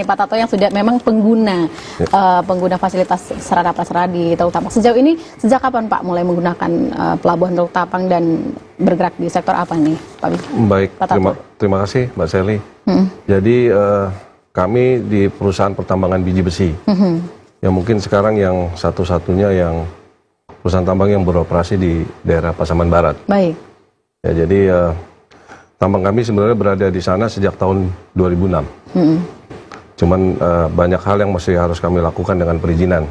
Pak Tato yang sudah memang pengguna pengguna fasilitas sarana prasarana di Teluk Tapang. Sejauh ini sejak kapan Pak mulai menggunakan pelabuhan Teluk Tapang dan bergerak di sektor apa nih Pak? Baik, terima kasih Mbak Sally. Jadi kami di perusahaan pertambangan biji besi, yang mungkin sekarang yang satu-satunya yang perusahaan tambang yang beroperasi di daerah Pasaman Barat. Baik. Ya, jadi tambang kami sebenarnya berada di sana sejak tahun 2006. Cuman banyak hal yang masih harus kami lakukan dengan perizinan.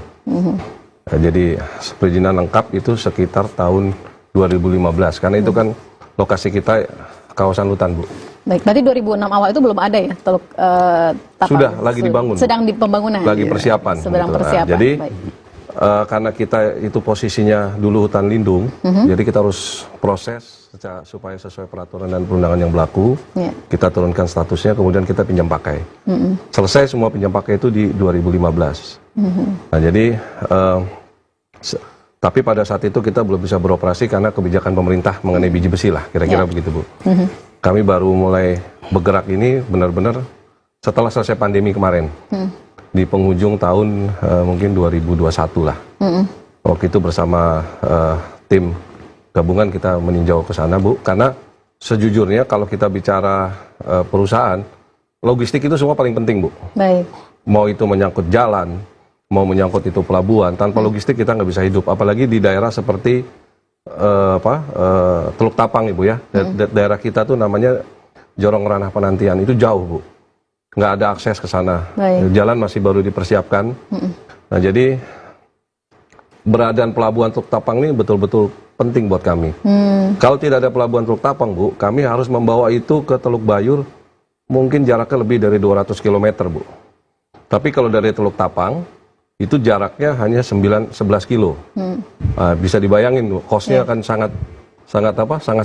Jadi perizinan lengkap itu sekitar tahun 2015, karena itu kan lokasi kita kawasan hutan, Bu. Baik, berarti 2006 awal itu belum ada ya Teluk Tapang? Sudah, lagi dibangun. Sedang di pembangunan? Lagi persiapan. Sedang gitu. persiapan. Jadi karena kita itu posisinya dulu hutan lindung, jadi kita harus proses supaya sesuai peraturan dan perundangan yang berlaku. Kita turunkan statusnya, kemudian kita pinjam pakai. Selesai semua pinjam pakai itu di 2015. Nah, jadi tapi pada saat itu kita belum bisa beroperasi karena kebijakan pemerintah mengenai biji besi lah, kira-kira begitu, Bu. Kami baru mulai bergerak ini benar-benar setelah selesai pandemi kemarin. Di penghujung tahun mungkin 2021 lah. Waktu itu bersama tim gabungan kita meninjau ke sana, Bu. Karena sejujurnya kalau kita bicara perusahaan, logistik itu semua paling penting, Bu. Baik. Mau itu menyangkut jalan, mau menyangkut itu pelabuhan, tanpa logistik kita nggak bisa hidup. Apalagi di daerah seperti Teluk Tapang, Ibu ya. Daerah kita tuh namanya Jorong Ranah Penantian, itu jauh, Bu. Nggak ada akses ke sana. Jalan masih baru dipersiapkan. Nah, jadi beradaan pelabuhan Teluk Tapang ini betul-betul penting buat kami. Kalau tidak ada pelabuhan Teluk Tapang, Bu, kami harus membawa itu ke Teluk Bayur, mungkin jaraknya lebih dari 200 km, Bu. Tapi kalau dari Teluk Tapang, itu jaraknya hanya 11 kilo. Nah, bisa dibayangin, Bu, cost-nya akan sangat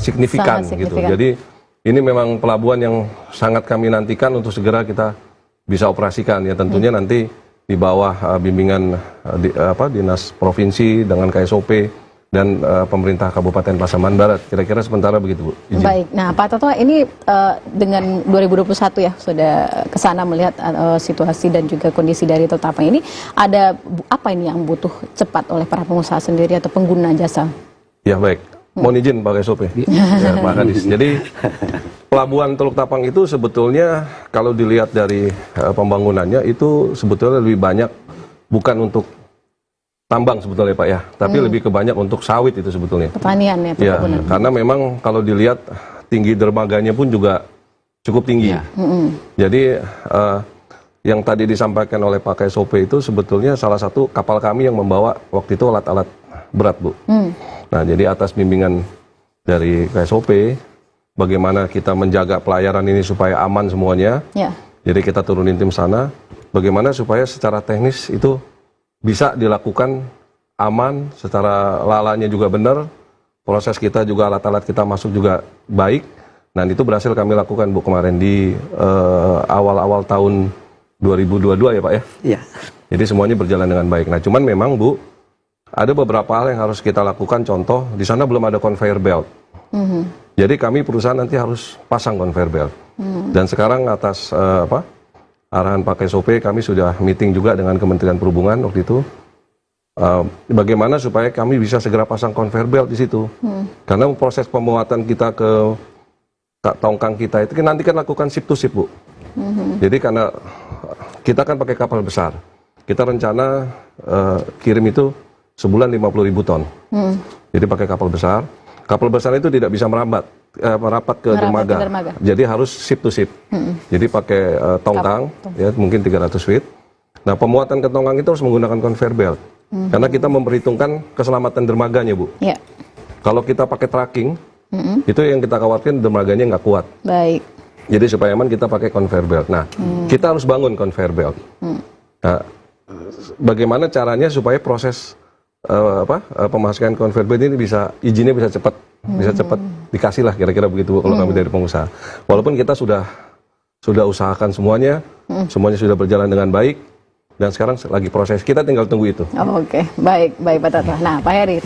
signifikan, gitu. Jadi ini memang pelabuhan yang sangat kami nantikan untuk segera kita bisa operasikan. Ya tentunya nanti di bawah bimbingan Dinas Provinsi dengan KSOP dan pemerintah Kabupaten Pasaman Barat. Kira-kira sementara begitu, Bu. Izin. Baik. Nah, Pak Tato, ini dengan 2021 ya sudah ke sana melihat situasi dan juga kondisi dari Teluk Tapang ini, ada apa ini yang butuh cepat oleh para pengusaha sendiri atau pengguna jasa? Ya, baik. Mohon izin Pak KSOP. Ya, Pak Kadis. Jadi pelabuhan Teluk Tapang itu sebetulnya kalau dilihat dari pembangunannya itu sebetulnya lebih banyak bukan untuk tambang sebetulnya, Pak ya, tapi lebih ke banyak untuk sawit itu sebetulnya. Pertanian ya, ya, karena memang kalau dilihat tinggi dermaganya pun juga cukup tinggi. Jadi yang tadi disampaikan oleh Pak KSOP itu sebetulnya salah satu kapal kami yang membawa waktu itu alat-alat berat, Bu. Nah, jadi atas bimbingan dari KSOP, bagaimana kita menjaga pelayaran ini supaya aman semuanya. Jadi kita turunin tim sana, bagaimana supaya secara teknis itu bisa dilakukan aman, secara lalanya juga benar, proses kita juga, alat-alat kita masuk juga baik. Dan itu berhasil kami lakukan, Bu, kemarin di awal-awal tahun 2022 ya, Pak ya? Iya. Jadi semuanya berjalan dengan baik. Nah, cuman memang, Bu, ada beberapa hal yang harus kita lakukan. Contoh, di sana belum ada conveyor belt. Jadi kami perusahaan nanti harus pasang conveyor belt. Dan sekarang atas arahan Pak KSOP, kami sudah meeting juga dengan Kementerian Perhubungan waktu itu. Bagaimana supaya kami bisa segera pasang conveyor belt di situ. Karena proses pemuatan kita ke tongkang kita itu nanti kan lakukan ship to ship, Bu. Jadi karena kita kan pakai kapal besar, kita rencana kirim itu sebulan 50.000 ton. Jadi pakai kapal besar. Kapal besar itu tidak bisa merapat ke dermaga. Jadi harus ship to ship. Jadi pakai tongkang, ya mungkin 300 feet. Nah, pemuatan ke tongkang itu harus menggunakan conveyor belt. Karena kita memperhitungkan keselamatan dermaganya, Bu. Kalau kita pakai tracking, itu yang kita khawatirkan dermaganya nggak kuat. Baik. Jadi supaya aman kita pakai conveyor belt. Nah, kita harus bangun conveyor belt. Nah, bagaimana caranya supaya proses pemasukan conveyor belt ini izinnya bisa cepat dikasih lah, kira-kira begitu, Bu, kalau kami dari pengusaha. Walaupun kita sudah usahakan semuanya sudah berjalan dengan baik, dan sekarang lagi proses, kita tinggal tunggu itu. Oke, baik Pak Tato. Nah, Pak Heri,